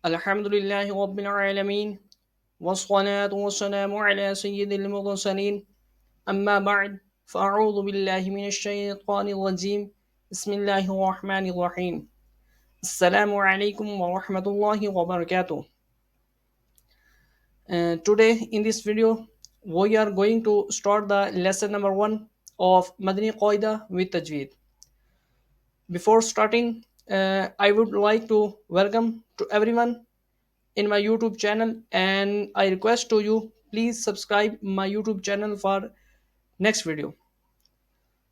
الحمد لله رب العالمين والصلاة والسلام على سيد المرسلين أما بعد فأعوذ بالله من الشيطان الرجيم بسم الله الرحمن الرحيم السلام عليكم ورحمة الله وبركاته. Today in this video we are going to start the lesson number 1 of madani qaida with tajweed. Before starting, I would like to welcome to everyone in my YouTube channel, and I request to you please subscribe my YouTube channel for next video.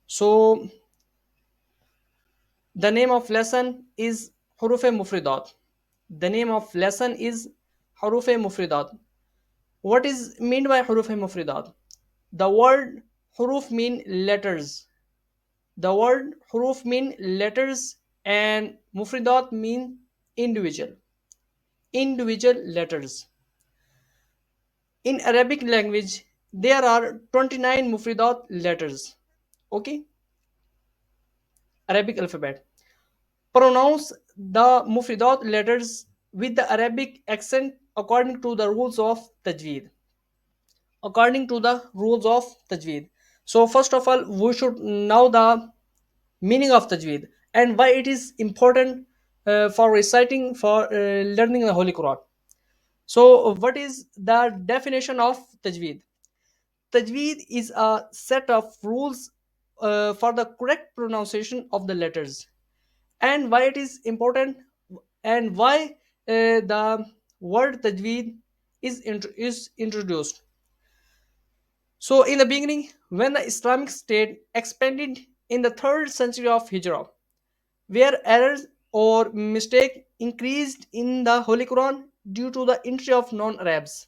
So the name of lesson is huruf mufridat. The name of lesson is huruf mufridat. What is meant by huruf mufridat? The word huruf mean letters. The word huruf mean letters and mufridat mean individual letters. In Arabic language, there are 29 mufridat letters. Okay, Arabic alphabet. Pronounce the mufridat letters with the Arabic accent according to the rules of tajweed. According to the rules of tajweed. So first of all, we should know the meaning of tajweed and why it is important for reciting, for learning the Holy Quran. So what is the definition of tajweed? Tajweed is a set of rules for the correct pronunciation of the letters, and why it is important, and why the word tajweed is introduced. So, in the beginning, when the Islamic State expanded in the 3rd century of Hijrah, where errors or mistake increased in the Holy Quran due to the entry of non-Arabs.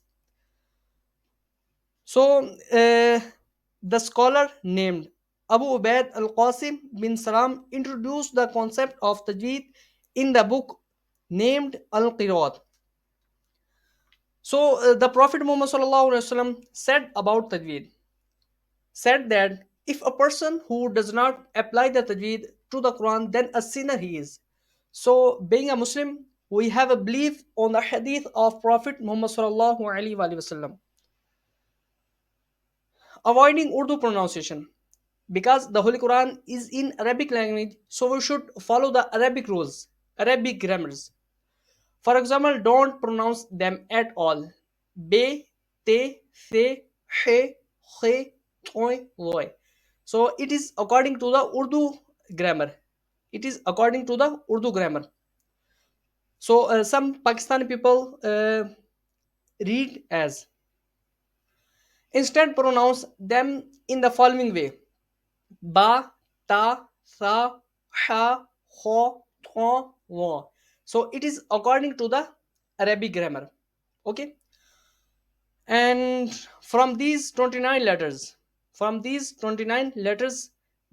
So, the scholar named Abu Ubaid al Qasim bin Salam introduced the concept of tajweed in the book named Al Qirat. So, the Prophet Muhammad SAW said about tajweed, said that if a person who does not apply the tajweed to the Quran, then a sinner he is. So, being a Muslim, we have a belief on the hadith of Prophet Muhammad SAW. Avoiding Urdu pronunciation, because the Holy Quran is in Arabic language, so we should follow the Arabic rules, Arabic grammars. For example, don't pronounce them at all. Be, te, se, he, he, toy, loy. So it is according to the Urdu grammar. It is according to the Urdu grammar. So some Pakistani people read as, instead pronounce them in the following way: ba, ta, sa, ha, ho, tho, wo. So it is according to the Arabic grammar. Okay. And from these 29 letters,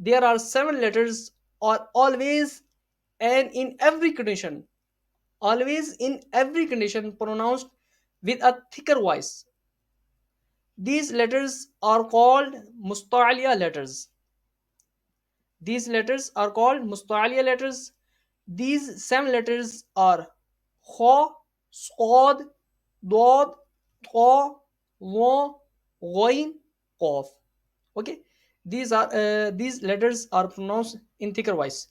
there are 7 letters are always and in every condition, pronounced with a thicker voice. These letters are called musta'aliya letters. These letters are called musta'aliya letters. These 7 letters are kha, صاد, dod, tha, wa, ghain, qaf. Okay, these letters are pronounced in thicker voice,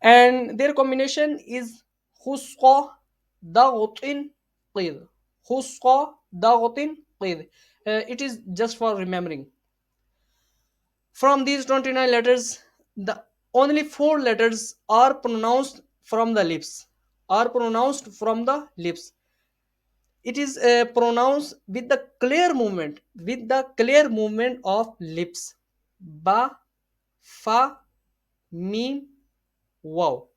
and their combination is khusqa daghtin qid. Khusqa daghtin qid. It is just for remembering. From these 29 letters, the only 4 letters are pronounced from the lips. Are pronounced from the lips. It is pronounced with the clear movement of lips. Ba, fa, mim, wow.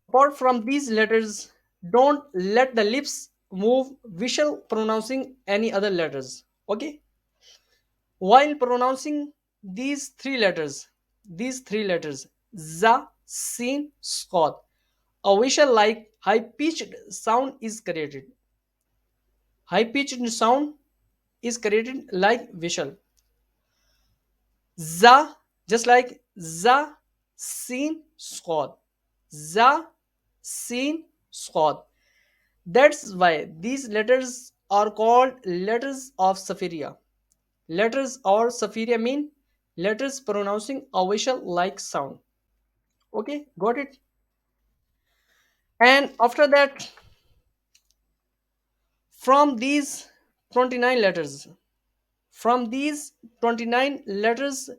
Apart from these letters, don't let the lips move visual pronouncing any other letters. Okay. While pronouncing these three letters, za, sin, scot, a visual like high pitched sound is created. High pitched sound is created like visual. Za, just like za, sin, scot. Za, sin, Squad. That's why these letters are called letters of Safiria. Letters or Safiria mean letters pronouncing a vowel like sound. Okay, got it? And after that, from these 29 letters, from these 29 letters,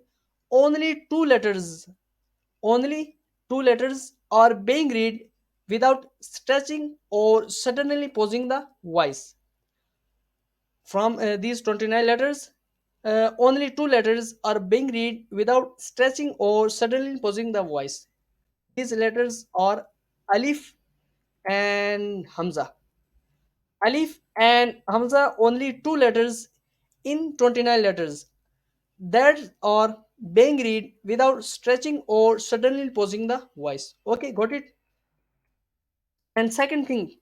only two letters, only two letters are being read without stretching or suddenly pausing the voice. From these 29 letters, only two letters are being read without stretching or suddenly pausing the voice. These letters are Alif and Hamza. Alif and Hamza, only two letters in 29 letters that are being read without stretching or suddenly pausing the voice. Okay, got it? And second thing,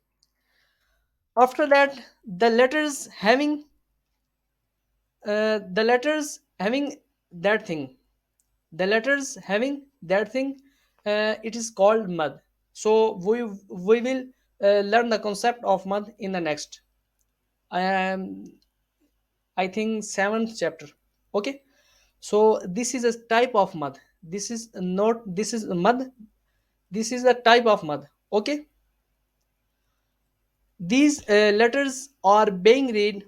after that, the letters having that thing, the letters having that thing, it is called mud. So we will learn the concept of mud in the next. I am, I think, seventh chapter. Okay. So this is a type of mud. This is not. This is mud. This is a type of mud. Okay. These letters are being read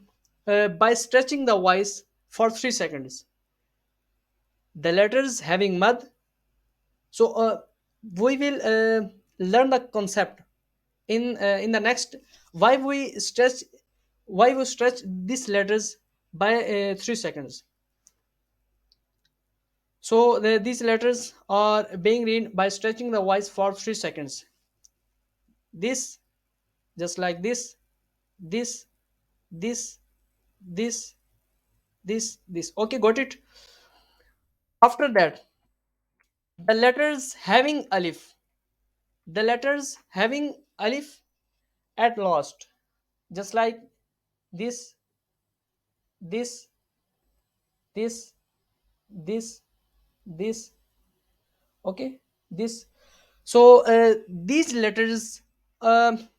by stretching the voice for 3 seconds. The letters having mud. So we will learn the concept in the next. Why we stretch? Why we stretch these letters by 3 seconds? So these letters are being read by stretching the voice for 3 seconds. This, just like this, this, this, this. Okay, got it. After that, the letters having alif, the letters having alif at last, just like this, this, this, this, this. Okay, this. So these letters um,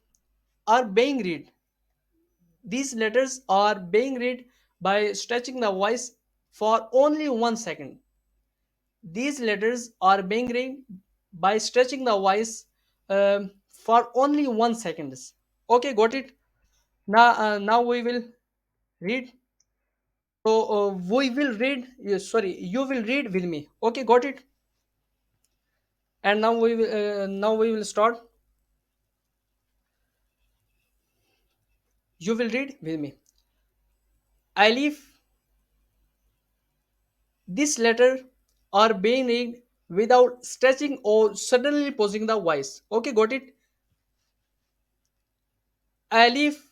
are being read. These letters are being read by stretching the voice for only 1 second. These letters are being read by stretching the voice for only 1 second. Okay, got it. Now we will read. So we will read. Sorry, you will read with me. Okay, got it. And now we will start. You will read with me. Alif. This letter are being read without stretching or suddenly pausing the voice. Okay, got it. Alif,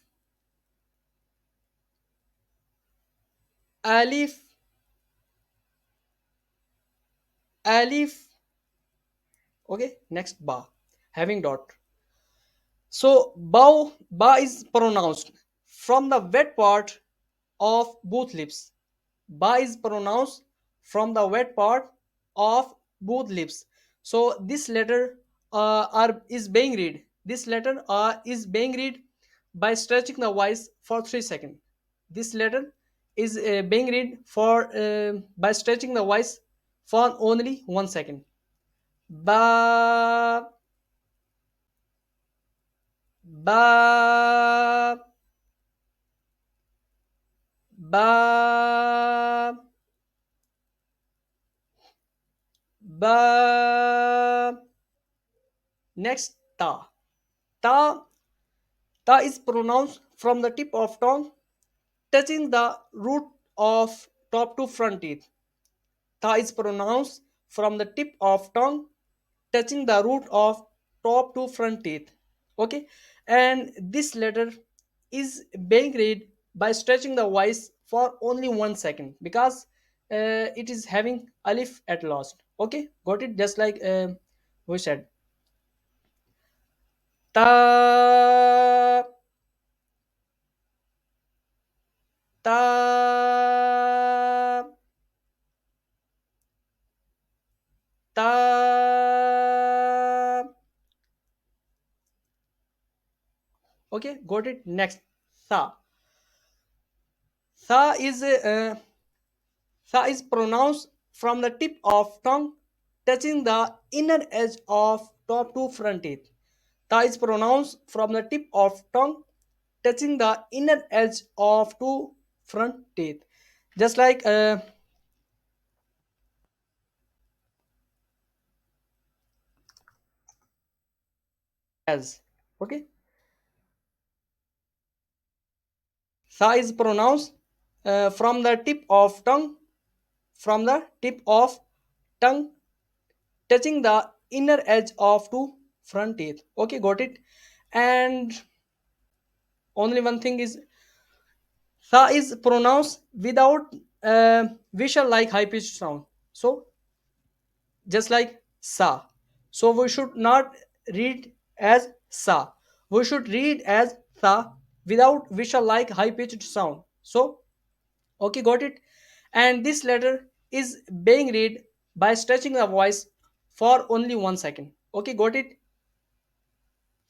alif, alif. Okay, next ba, having dot. So ba is pronounced from the wet part of both lips. Ba is pronounced from the wet part of both lips. So this letter are is being read. This letter is being read by stretching the voice for 3 seconds. This letter is being read for by stretching the voice for only 1 second. Ba, ba, ba, ba. Next, ta. Ta, ta is pronounced from the tip of tongue touching the root of top to front teeth. Ta is pronounced from the tip of tongue touching the root of top to front teeth. Okay, and this letter is being read by stretching the voice for only 1 second because it is having alif at last. Okay, got it. Just like we said, ta, ta, ta. Okay, got it. Next, sa. Sa is sa is pronounced from the tip of tongue touching the inner edge of top to front teeth. Ta is pronounced from the tip of tongue touching the inner edge of two front teeth. Just like as. Okay. Sa is pronounced from the tip of tongue, from the tip of tongue touching the inner edge of two front teeth. Okay, got it. And only one thing is sa is pronounced without visual like high pitched sound. So just like sa. So we should not read as sa. We should read as sa without visual like high pitched sound. So okay, got it. And this letter is being read by stretching the voice for only 1 second. Okay, got it.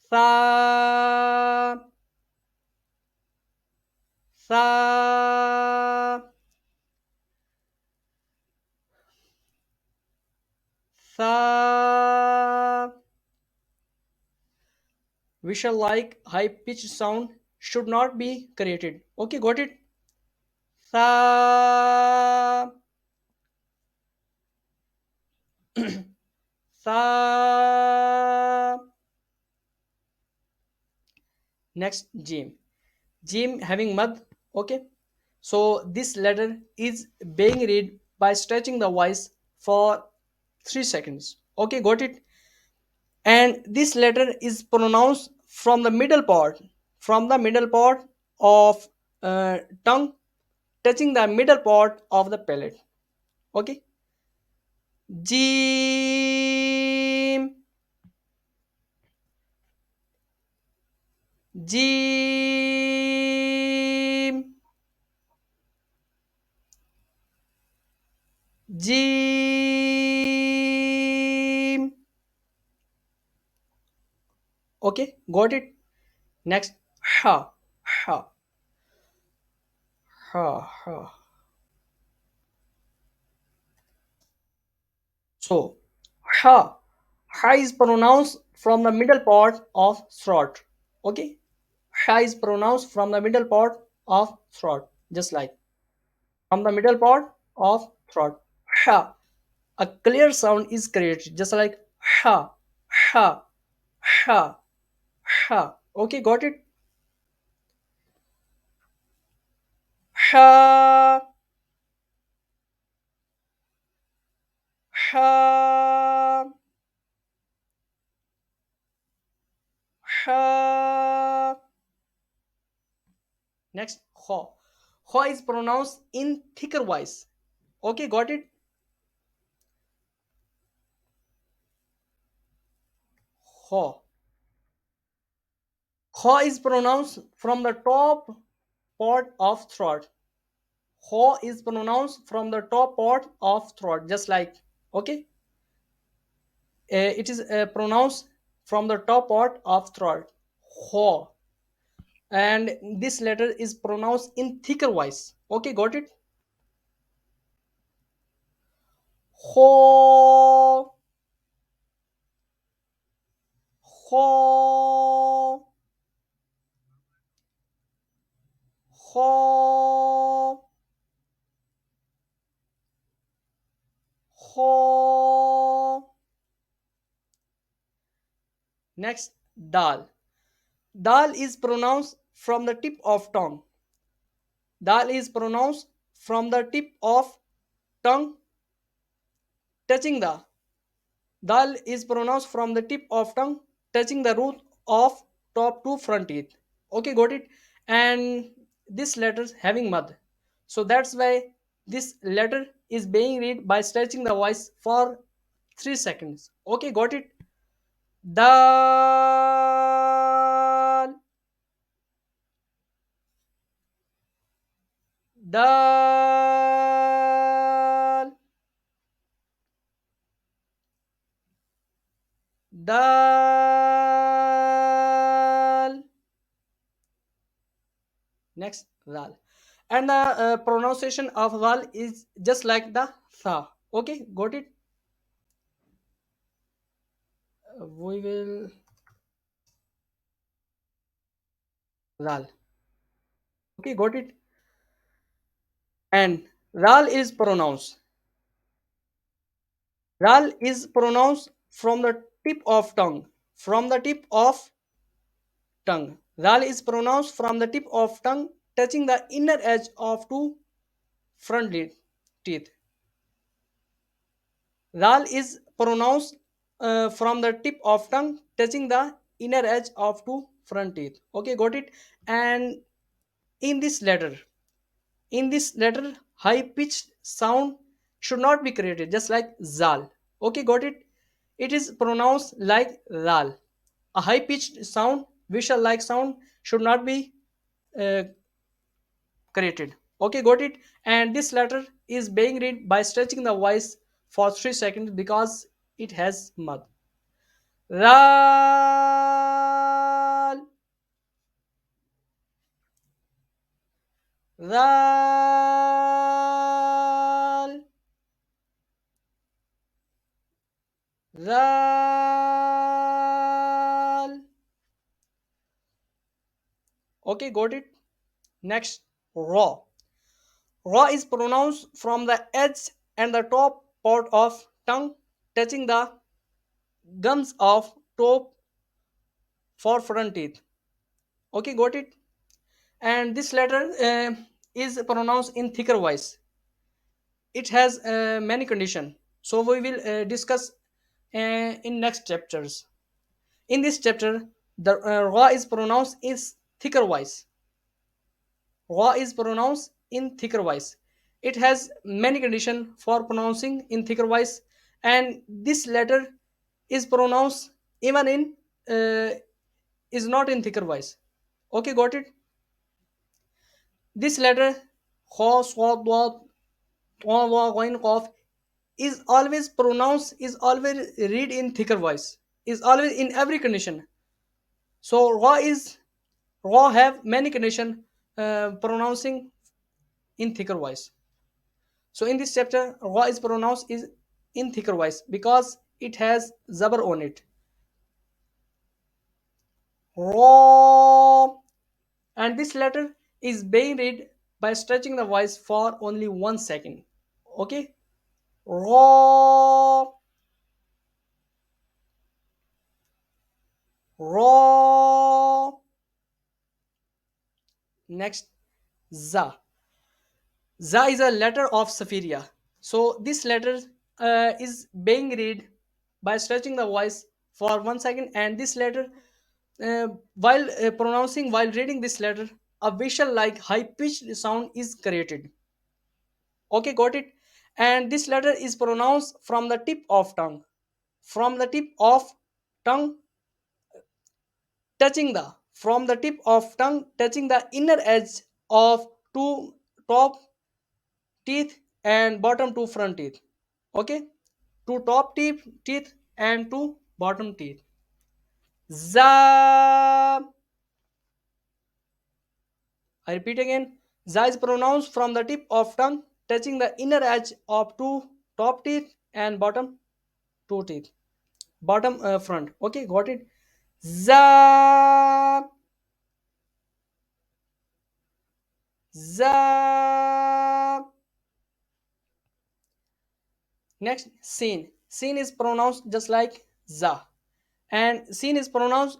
Sa, sa, sa. We shall like high pitched sound should not be created. Okay, got it. Sa, sa. Next, Jim. Jim having mud. Okay. So this letter is being read by stretching the voice for 3 seconds. Okay, got it. And this letter is pronounced from the middle part, from the middle part of tongue touching the middle part of the palate. Okay. Jim, Jim, Jim. Okay, got it. Next, ha, ha, ha, ha. So, ha, ha is pronounced from the middle part of throat. Okay, ha is pronounced from the middle part of throat, just like from the middle part of throat. Ha, a clear sound is created, just like ha, ha, ha, ha. Okay, got it. Ha, ha, ha. Next, ho. Ho is pronounced in thicker voice. Okay, got it. Ho. Ho is pronounced from the top part of throat. Ho is pronounced from the top part of throat, just like okay. It is pronounced from the top part of throat. Ho. And this letter is pronounced in thicker voice. Okay, got it. Ho. Ho. Ho. Ho. Next, dal. Dal is pronounced from the tip of tongue. Dal is pronounced from the tip of tongue touching the. Dal is pronounced from the tip of tongue touching the root of top two front teeth. Okay, got it. And this letter having mud. So that's why this letter is being read by stretching the voice for 3 seconds. Okay, got it. Dal, dal, dal. Next, Zal. And the pronunciation of Zal is just like the Tha. Okay, got it? We will Zal. Okay, got it? And Zal is pronounced. Zal is pronounced from the tip of tongue. From the tip of tongue. Zal is pronounced from the tip of tongue, touching the inner edge of two teeth. Zal is pronounced from the tip of tongue, touching the inner edge of two front teeth. Okay, got it? And in this letter, high pitched sound should not be created, just like Zal. Okay, got it? It is pronounced like Zal. A high pitched sound, visual like sound, should not be uh, created. Okay, got it? And this letter is being read by stretching the voice for 3 seconds because it has mud. Ral, ral, ral. Okay, got it? Next, raw. Raw is pronounced from the edge and the top part of tongue touching the gums of top for front teeth. Okay, got it? And this letter is pronounced in thicker voice. It has many condition, so we will discuss in next chapters. In this chapter, the ra is pronounced is thicker voice. Ra is pronounced in thicker voice. It has many condition for pronouncing in thicker voice, and this letter is pronounced even in is not in thicker voice. Okay, got it? This letter kha swad dad ghain qaf is always pronounced, is always read in thicker voice, is always in every condition. So raw have many condition pronouncing in thicker voice. So in this chapter raw is pronounced is in thicker voice because it has zabar on it. Raw. And this letter is being read by stretching the voice for only 1 second. Okay, raw, raw. Next, za. Za is a letter of Safiria. So this letter is being read by stretching the voice for 1 second, and this letter, while pronouncing, while reading this letter, a visual like high pitched sound is created. Okay, got it? And this letter is pronounced from the tip of tongue. From the tip of tongue touching the from the tip of tongue touching the inner edge of two top teeth and bottom two front teeth. Okay, two top teeth and two bottom teeth. Za. I repeat again. Za is pronounced from the tip of tongue touching the inner edge of two top teeth and bottom two teeth, bottom front. Okay, got it? Za. Za. Next, sin. Sin is pronounced just like za. And sin is pronounced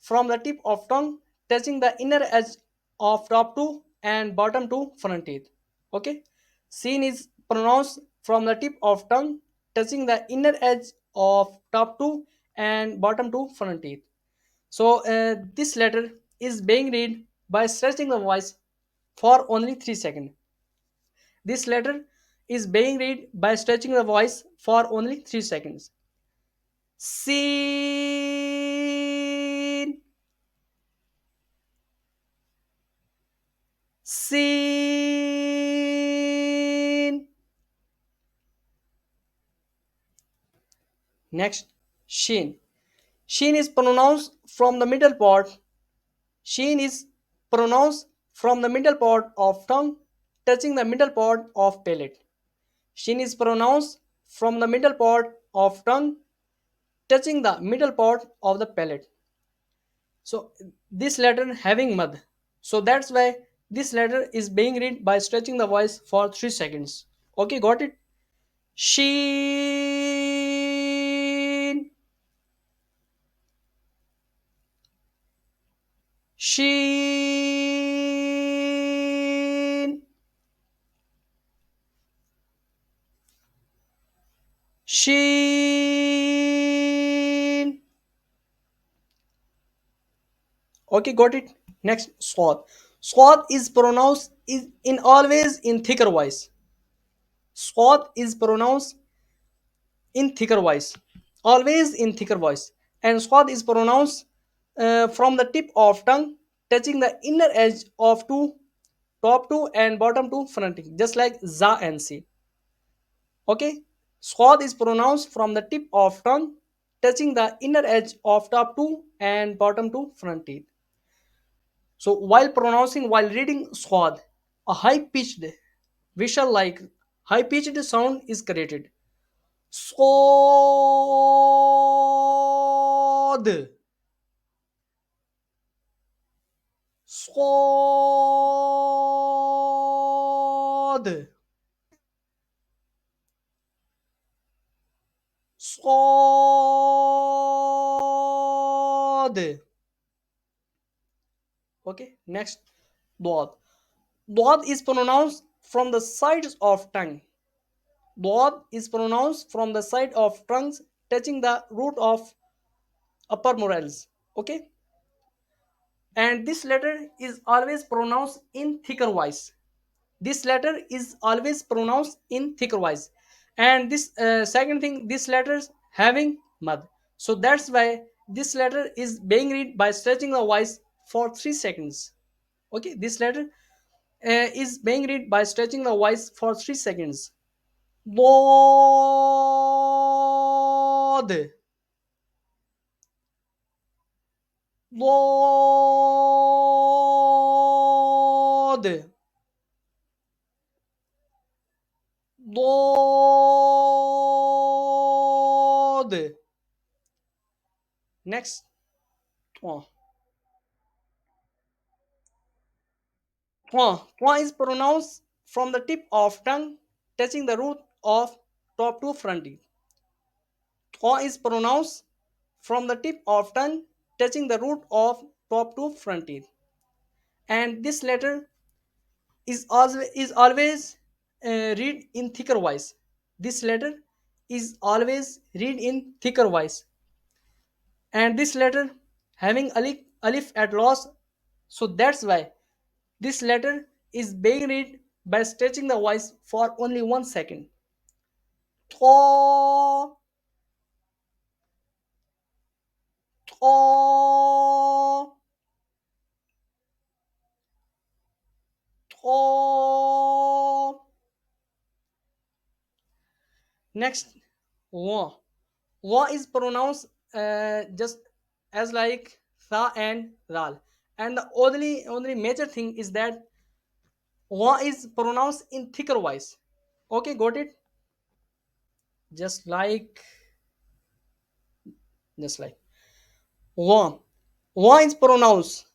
from the tip of tongue touching the inner edge of top two and bottom two front teeth. Okay. Sin is pronounced from the tip of tongue touching the inner edge of top two and bottom two front teeth. So this letter is being read by stretching the voice for only 3 seconds. This letter is being read by stretching the voice for only 3 seconds. Seen, seen. Next, sheen. Sheen is pronounced from the middle part. Sheen is pronounced from the middle part of tongue touching the middle part of palate. Shin is pronounced from the middle part of tongue touching the middle part of the palate. So this letter having mud. So that's why this letter is being read by stretching the voice for 3 seconds. Okay, got it? Sheen. Sheen. Sheen. Okay, got it? Next, swat. Swat is pronounced is in always in thicker voice. Swat is pronounced in thicker voice, always in thicker voice. And swat is pronounced from the tip of tongue touching the inner edge of two, top two and bottom two fronting, just like za and si. Okay, swat is pronounced from the tip of tongue touching the inner edge of top two and bottom two front teeth. So while reading swad, a high pitched visual like high pitched sound is created. Swad, swad, swad. Okay, next, dwad. Dwad is pronounced from the sides of tongue. Dwad is pronounced from the side of tongues touching the root of upper morals. Okay, and this letter is always pronounced in thicker voice. This letter is always pronounced in thicker voice. And this second thing, this letter is having mud. So that's why this letter is being read by stretching the voice for 3 seconds. Okay, this letter is being read by stretching the voice for 3 seconds. Lord, Lord, Lord. Next, twa. Twa. Twa is pronounced from the tip of tongue touching the root of top two front teeth. Twa is pronounced from the tip of tongue touching the root of top two front teeth. And this letter is always read in thicker voice. This letter is always read in thicker voice. And this letter having alif at loss. So that's why this letter is being read by stretching the voice for only 1 second. Thaw, thaw, thaw. Next, wa. Wa is pronounced just as like tha and dal. And the only major thing is that wa is pronounced in thicker voice. Okay, got it? Just like just like wa. Wa is pronounced.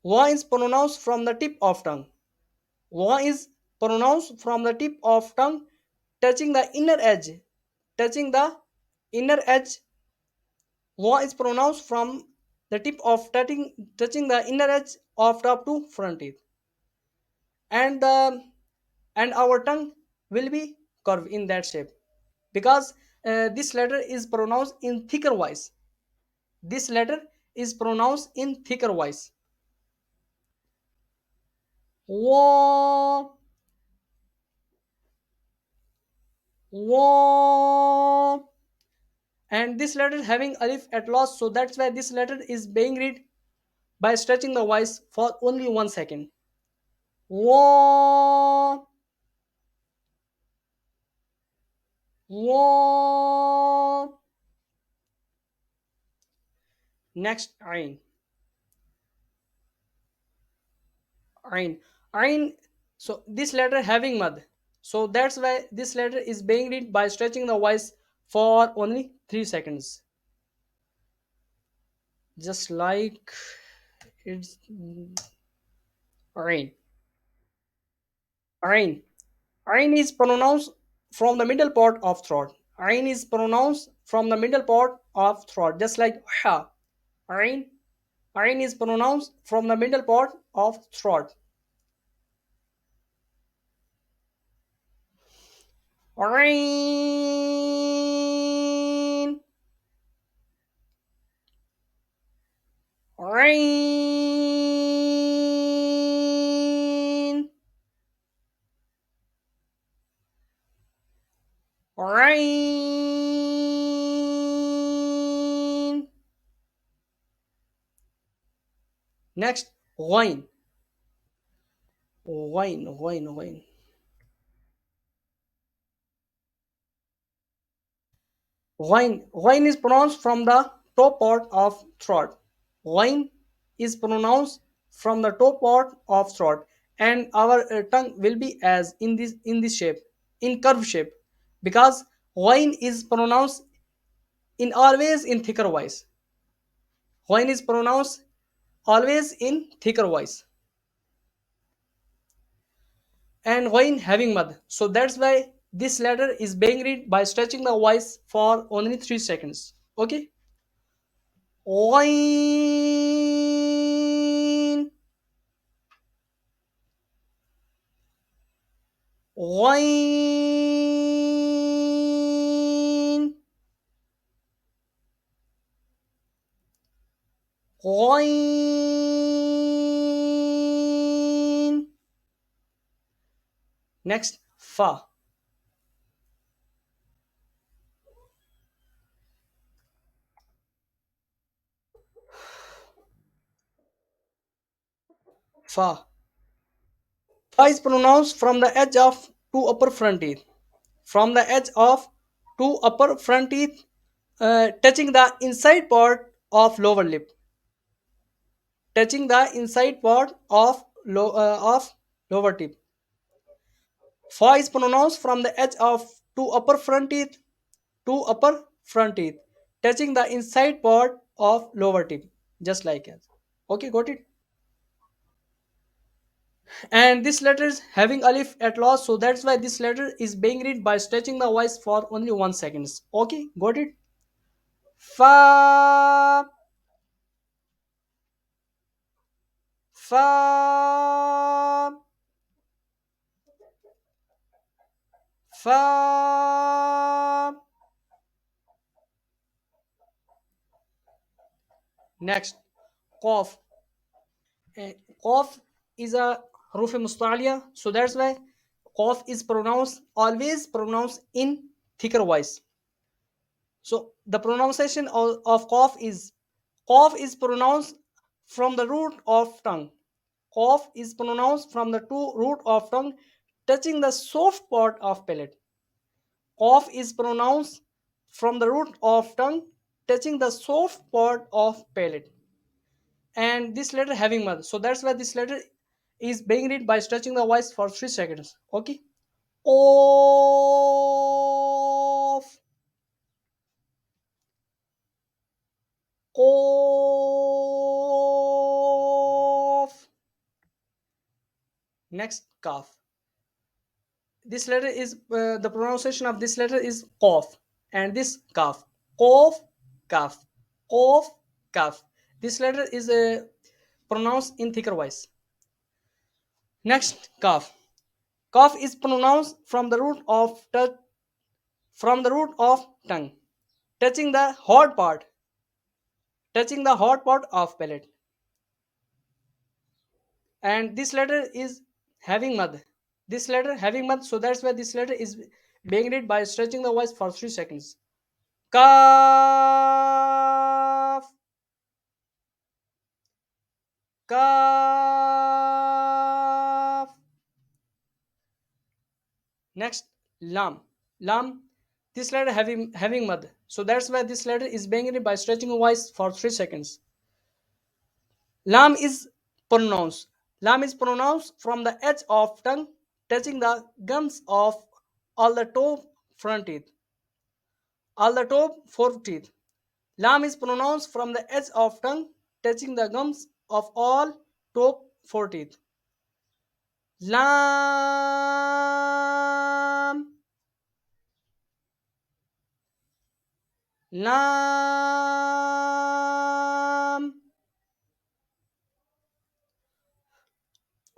Wa is pronounced from the tip of tongue. Wa is pronounced from the tip of tongue touching the inner edge. Touching the inner edge. Wa is pronounced from the tip of touching the inner edge of top two front teeth. And and our tongue will be curved in that shape because this letter is pronounced in thicker voice. This letter is pronounced in thicker voice. Wa, wa. And this letter having alif at last, so that's why this letter is being read by stretching the voice for only 1 second. Wa, wa. Next, ain. Ain. Ain. So this letter having mud. So that's why this letter is being read by stretching the voice for only 3 seconds. Just like it's Ain. Ain. Ain is pronounced from the middle part of throat. Ain is pronounced from the middle part of throat, just like ha. Ain. Ain is pronounced from the middle part of throat. Ain. Rain. Rain. Next, wine. Wine. Wine is pronounced from the top part of throat. Wine is pronounced from the top part of throat, and our tongue will be as in this shape, in curve shape, because wine is pronounced in always in thicker voice. Wine is pronounced always in thicker voice, and wine having mud. So that's why this letter is being read by stretching the voice for only 3 seconds. Okay, wine, wine, wine. Next, fa, fa. Fa is pronounced from the edge of two upper front teeth. From the edge of two upper front teeth, touching the inside part of lower lip. Touching the inside part of lower tip. Fa is pronounced from the edge of two upper front teeth, touching the inside part of lower tip, just like as. Okay, got it. And this letter is having alif at last, so that's why this letter is being read by stretching the voice for only 1 seconds. Okay, got it. Fa, fa, fa. Next, cough. Cough is a huruf mustalia, so that's why cough is pronounced always pronounced in thicker voice. So the pronunciation of cough is pronounced from the root of tongue. Cough is pronounced from the two root of tongue touching the soft part of palate. Cough is pronounced from the root of tongue touching the soft part of palate. And this letter having mother. So that's why this letter is being read by stretching the voice for 3 seconds. Okay. Off, off. Next, cough. This letter is the pronunciation of this letter is cough, and this cough, cough, cough, cough, cough. This letter is pronounced in thicker voice. Next, cough. Cough is pronounced from the root of tongue, touching the hard part, touching the hard part of palate. And this letter is having mud. This letter having mud, so that's why this letter is being read by stretching the voice for 3 seconds. Kaf, kaf. Next, lam. Lam. This letter having mud, so that's why this letter is being read by stretching the voice for 3 seconds. Lam is pronounced. Lam is pronounced from the edge of tongue touching the gums of all the top front teeth. All the top four teeth. Lam is pronounced from the edge of tongue touching the gums of all top four teeth. Lam. Lam.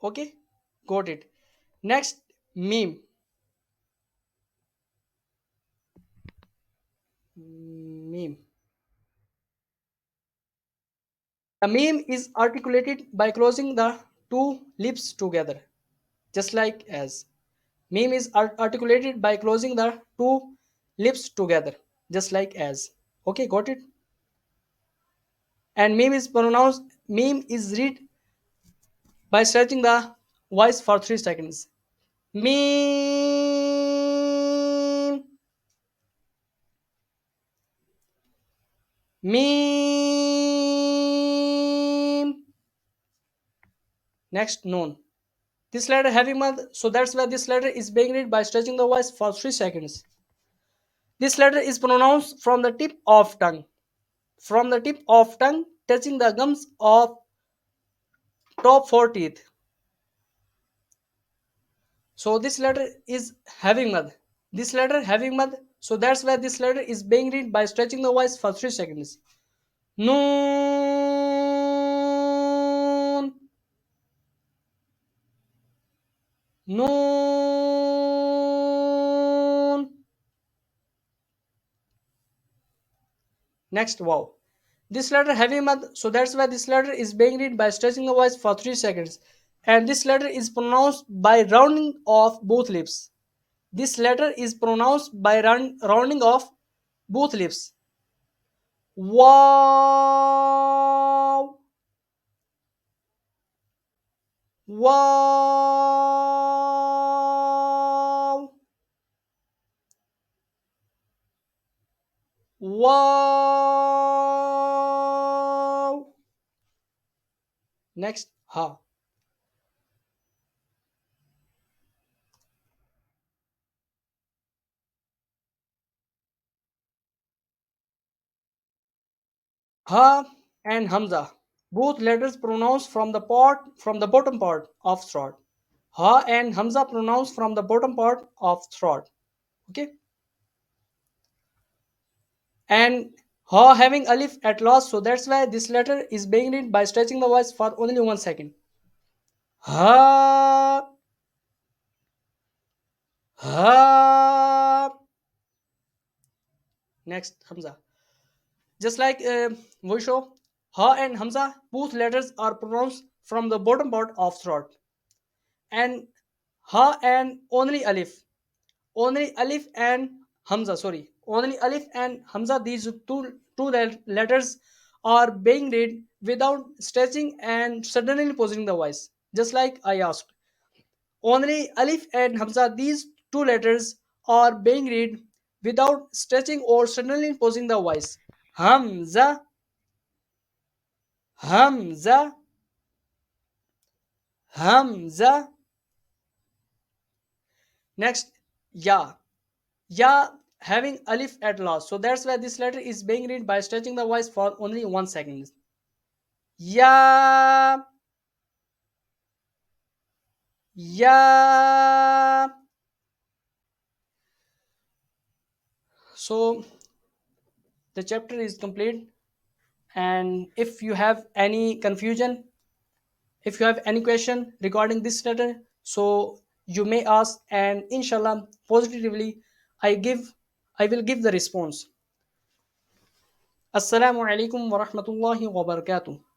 Okay, got it. Next, meme. Meme. The meme is articulated by closing the two lips together, just like as. Meme is articulated by closing the two lips together, just like as. Okay, got it? And meme is pronounced, meme is read by stretching the voice for 3 seconds. Meme. Meme. Next, noon. This letter having mouth, so that's why this letter is being read by stretching the voice for 3 seconds. This letter is pronounced from the tip of tongue. From the tip of tongue touching the gums of top four teeth. So this letter is having mud. This letter having mud. So that's why this letter is being read by stretching the voice for 3 seconds. Noon. Noon. Next, wow. This letter heavy mud, so that's why this letter is being read by stretching the voice for 3 seconds. And this letter is pronounced by rounding off both lips. This letter is pronounced by rounding off both lips. Wow. Wow. Wow. Next, ha. Ha and Hamza. Both letters pronounced from the bottom part of throat. Ha and Hamza pronounced from the bottom part of throat. Okay. And ha having alif at last, so that's why this letter is being read by stretching the voice for only 1 second. Ha. Ha. Next, Hamza. Just like we show, ha and Hamza, both letters are pronounced from the bottom part of throat. And ha and only alif and Hamza, sorry, only alif and Hamza, these two letters are being read without stretching and suddenly pausing the voice. Just like I asked, only alif and Hamza, these two letters are being read without stretching or suddenly pausing the voice. Hamza, Hamza, Hamza. Next, ya. Ya having alif at last. So that's why this letter is being read by stretching the voice for only 1 second. Ya, ya. So the chapter is complete. And if you have any confusion, if you have any question regarding this letter, so you may ask, and inshallah, positively, I give, I will give the response. Assalamu alaikum wa rahmatullahi wa barakatuh.